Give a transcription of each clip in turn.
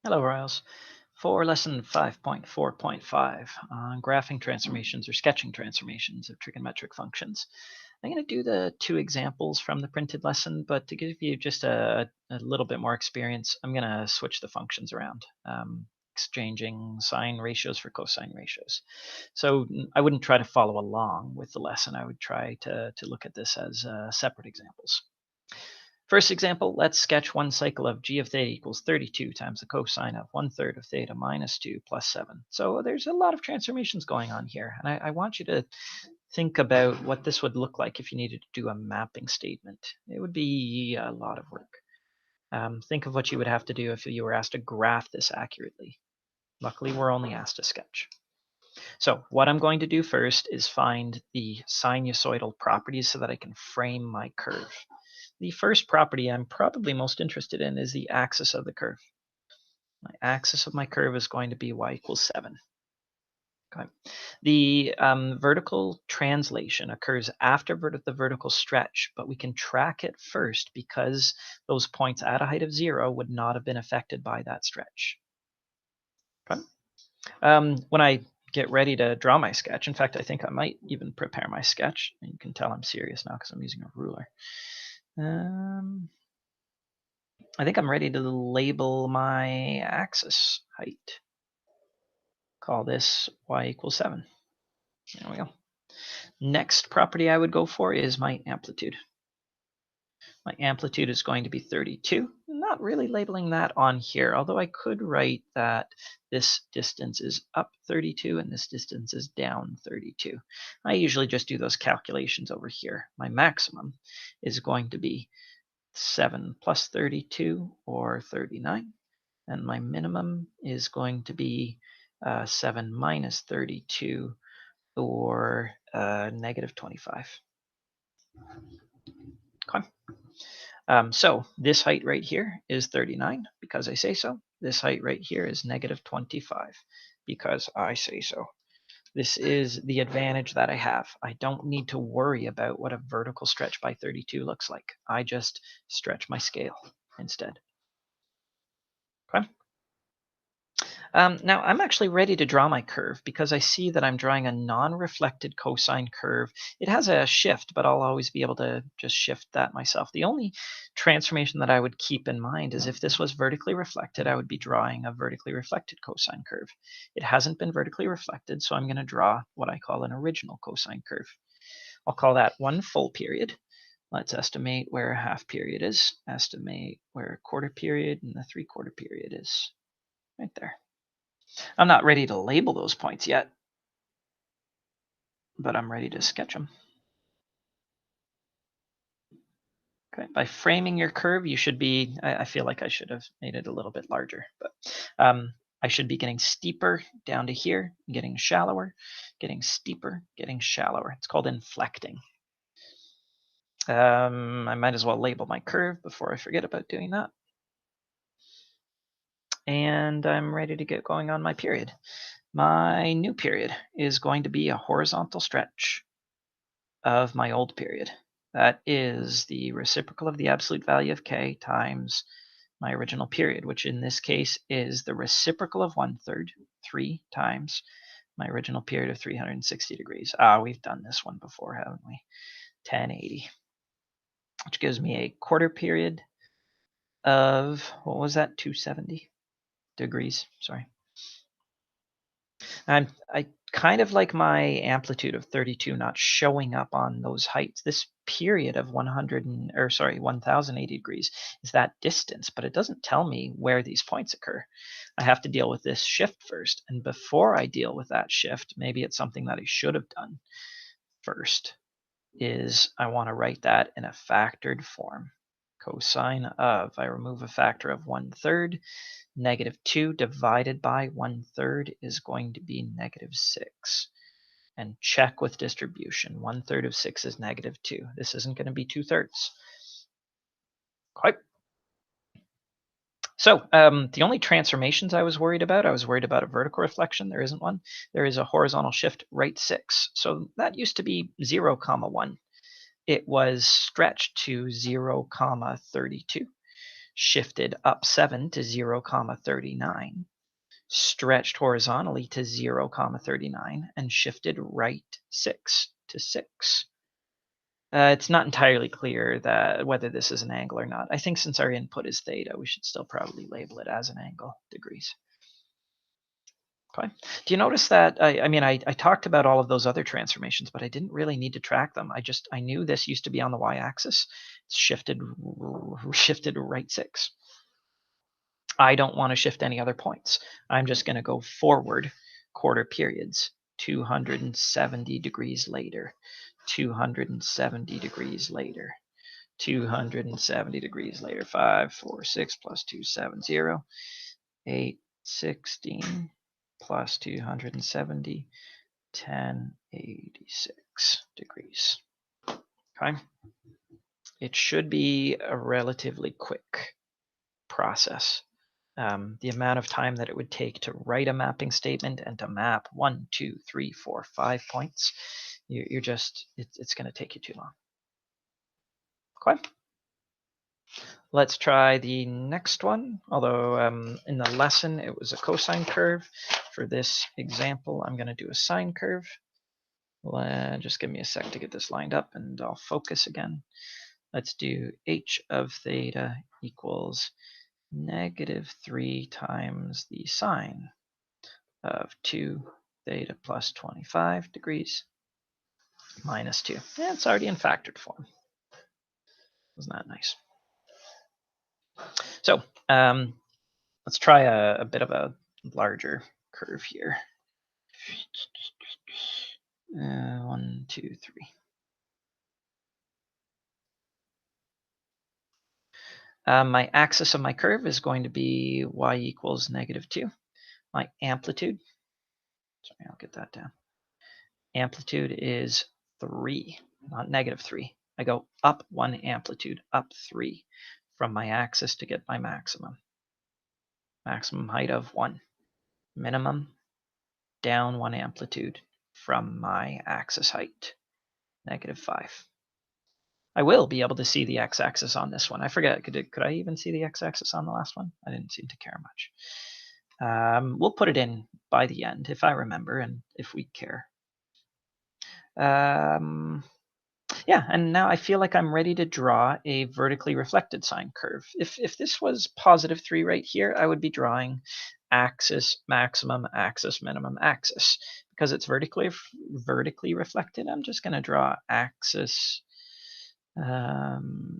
Hello, Riles. For lesson 5.4.5 on graphing transformations or sketching transformations of trigonometric functions, I'm going to do the two examples from the printed lesson, but to give you just a little bit more experience, I'm going to switch the functions around, exchanging sine ratios for cosine ratios. So I wouldn't try to follow along with the lesson. I would try to look at this as separate examples. First example, let's sketch one cycle of g of theta equals 32 times the cosine of 1/3 of theta minus 2 plus 7. So there's a lot of transformations going on here. And I want you to think about what this would look like if you needed to do a mapping statement. It would be a lot of work. Think of what you would have to do if you were asked to graph this accurately. Luckily, we're only asked to sketch. So what I'm going to do first is find the sinusoidal properties so that I can frame my curve. The first property I'm probably most interested in is the axis of the curve. My axis of my curve is going to be y equals 7. Okay. The vertical translation occurs after the vertical stretch, but we can track it first because those points at a height of 0 would not have been affected by that stretch. Okay. When I get ready to draw my sketch, in fact, I think I might even prepare my sketch. And you can tell I'm serious now because I'm using a ruler. I think I'm ready to label my axis height. Call this y equals 7. There we go. Next property I would go for is my amplitude. My amplitude is going to be 32. I'm not really labeling that on here, although I could write that this distance is up 32 and this distance is down 32. I usually just do those calculations over here. My maximum is going to be 7 plus 32, or 39. And my minimum is going to be 7 minus 32, or negative 25. Okay. So this height right here is 39 because I say so. This height right here is negative 25 because I say so. This is the advantage that I have. I don't need to worry about what a vertical stretch by 32 looks like. I just stretch my scale instead. Okay. Now I'm actually ready to draw my curve because I see that I'm drawing a non-reflected cosine curve. It has a shift, but I'll always be able to just shift that myself. The only transformation that I would keep in mind is if this was vertically reflected, I would be drawing a vertically reflected cosine curve. It hasn't been vertically reflected, so I'm going to draw what I call an original cosine curve. I'll call that one full period. Let's estimate where a half period is, estimate where a quarter period and a 3/4 period is. Right there. I'm not ready to label those points yet, but I'm ready to sketch them. Okay, by framing your curve, you should be, I feel like I should have made it a little bit larger, but I should be getting steeper down to here, getting shallower, getting steeper, getting shallower. It's called inflecting. I might as well label my curve before I forget about doing that. And I'm ready to get going on my period. My new period is going to be a horizontal stretch of my old period. That is the reciprocal of the absolute value of k times my original period, which in this case is the reciprocal of 1/3, 3 times my original period of 360 degrees. We've done this one before, haven't we? 1080, which gives me a quarter period of, what was that, 270 degrees, sorry. I kind of like my amplitude of 32 not showing up on those heights. This period of 1080 degrees is that distance, but it doesn't tell me where these points occur. I have to deal with this shift first. And before I deal with that shift, maybe it's something that I should have done first, is I want to write that in a factored form. Cosine of, I remove a factor of 1/3, -2 divided by 1/3 is going to be -6. And check with distribution. 1/3 of 6 is -2. This isn't going to be 2/3. Quite. So the only transformations I was worried about a vertical reflection. There isn't one. There is a horizontal shift right 6. So that used to be 0, 1. It was stretched to 0, 32. shifted up 7 to 0, 39, stretched horizontally to 0, 39, and shifted right 6 to 6. It's not entirely clear that whether this is an angle or not. I think since our input is theta, we should still probably label it as an angle, degrees. Okay. Do you notice that? I talked about all of those other transformations, but I didn't really need to track them. I knew this used to be on the y-axis. It's shifted right 6. I don't want to shift any other points. I'm just going to go forward quarter periods, 270 degrees later, 270 degrees later, 270 degrees later, 5, 4, 6 plus 2, 7, 0, 8, 16 plus 270, 10, 86 degrees. Okay. It should be a relatively quick process. The amount of time that it would take to write a mapping statement and to map 1, 2, 3, 4, 5 points, it's going to take you too long. Okay. Let's try the next one. Although in the lesson it was a cosine curve, for this example I'm going to do a sine curve. Just give me a sec to get this lined up and I'll focus again. Let's do h of theta equals -3 times the sine of 2 theta plus 25 degrees minus 2. Yeah, it's already in factored form. Isn't that nice? So let's try a bit of a larger curve here. 1, 2, 3. My axis of my curve is going to be y equals -2. My amplitude, sorry, I'll get that down. Amplitude is 3, not -3. I go up 1 amplitude, up 3 from my axis to get my maximum. Maximum height of 1. Minimum, down 1 amplitude from my axis height, -5. I will be able to see the x-axis on this one. I forget, could I even see the x-axis on the last one? I didn't seem to care much. We'll put it in by the end if I remember and if we care. Yeah, and now I feel like I'm ready to draw a vertically reflected sine curve. If this was +3 right here, I would be drawing axis maximum, axis minimum, axis. Because it's vertically reflected, I'm just going to draw axis,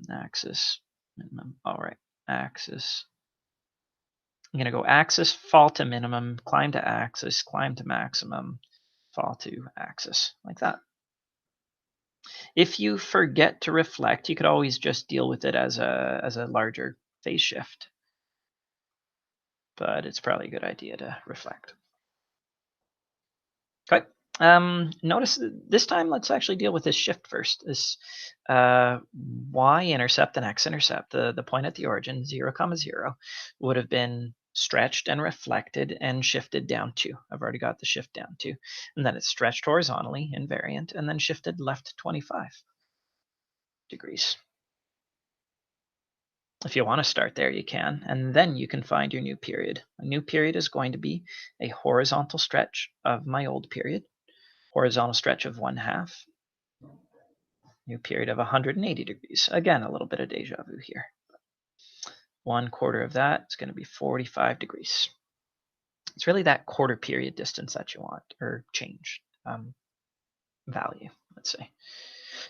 axis minimum. All right, axis. I'm going to go axis, fall to minimum, climb to axis, climb to maximum, fall to axis, like that. If you forget to reflect, you could always just deal with it as a larger phase shift. But it's probably a good idea to reflect. Okay. Notice this time, let's actually deal with this shift first. This y-intercept and x-intercept, the point at the origin, 0, 0, would have been stretched and reflected and shifted down 2. I've already got the shift down 2. And then it's stretched horizontally, invariant, and then shifted left 25 degrees. If you want to start there, you can, and then you can find your new period. A new period is going to be a horizontal stretch of my old period, horizontal stretch of 1/2, new period of 180 degrees. Again, a little bit of deja vu here. 1/4 of that is going to be 45 degrees. It's really that quarter period distance that you want, or change value, let's say.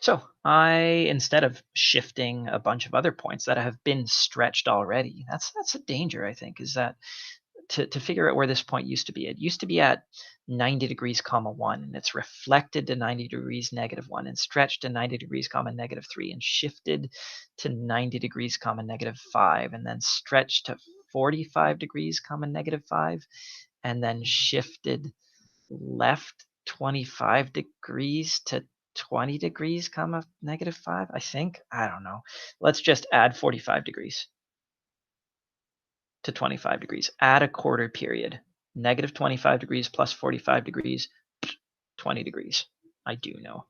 So instead of shifting a bunch of other points that have been stretched already, that's a danger, I think, is that to figure out where this point used to be. It used to be at 90 degrees, 1, and it's reflected to 90 degrees, -1, and stretched to 90 degrees, -3, and shifted to 90 degrees, -5, and then stretched to 45 degrees, -5, and then shifted left 25 degrees to 20 degrees, -5, I think. I don't know. Let's just add 45 degrees to 25 degrees. Add a quarter period. -25 degrees plus 45 degrees, 20 degrees. I do know.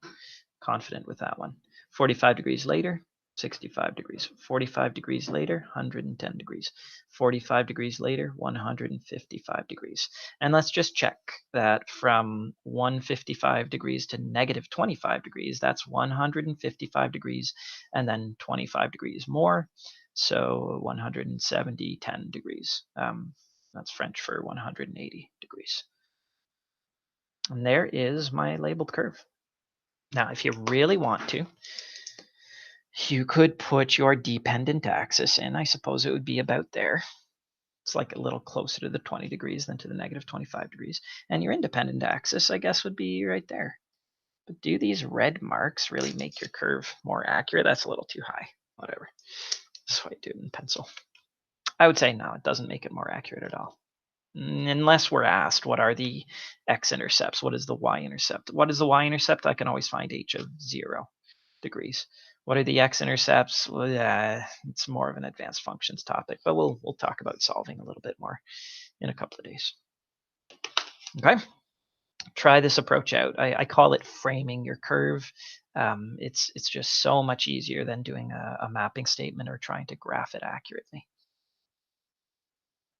Confident with that one. 45 degrees later, 65 degrees. 45 degrees later, 110 degrees. 45 degrees later, 155 degrees. And let's just check that from 155 degrees to negative 25 degrees, that's 155 degrees and then 25 degrees more. So 170, 10 degrees. That's French for 180 degrees. And there is my labeled curve. Now, if you really want to, you could put your dependent axis in. I suppose it would be about there. It's like a little closer to the 20 degrees than to the negative 25 degrees. And your independent axis, I guess, would be right there. But do these red marks really make your curve more accurate? That's a little too high. Whatever. That's why I do it in pencil. I would say no, it doesn't make it more accurate at all. Unless we're asked, what are the x-intercepts? What is the y-intercept? What is the y-intercept? I can always find h of 0 degrees. What are the x-intercepts? Well, it's more of an advanced functions topic, but we'll talk about solving a little bit more in a couple of days. Okay, try this approach out. I call it framing your curve. It's just so much easier than doing a mapping statement or trying to graph it accurately.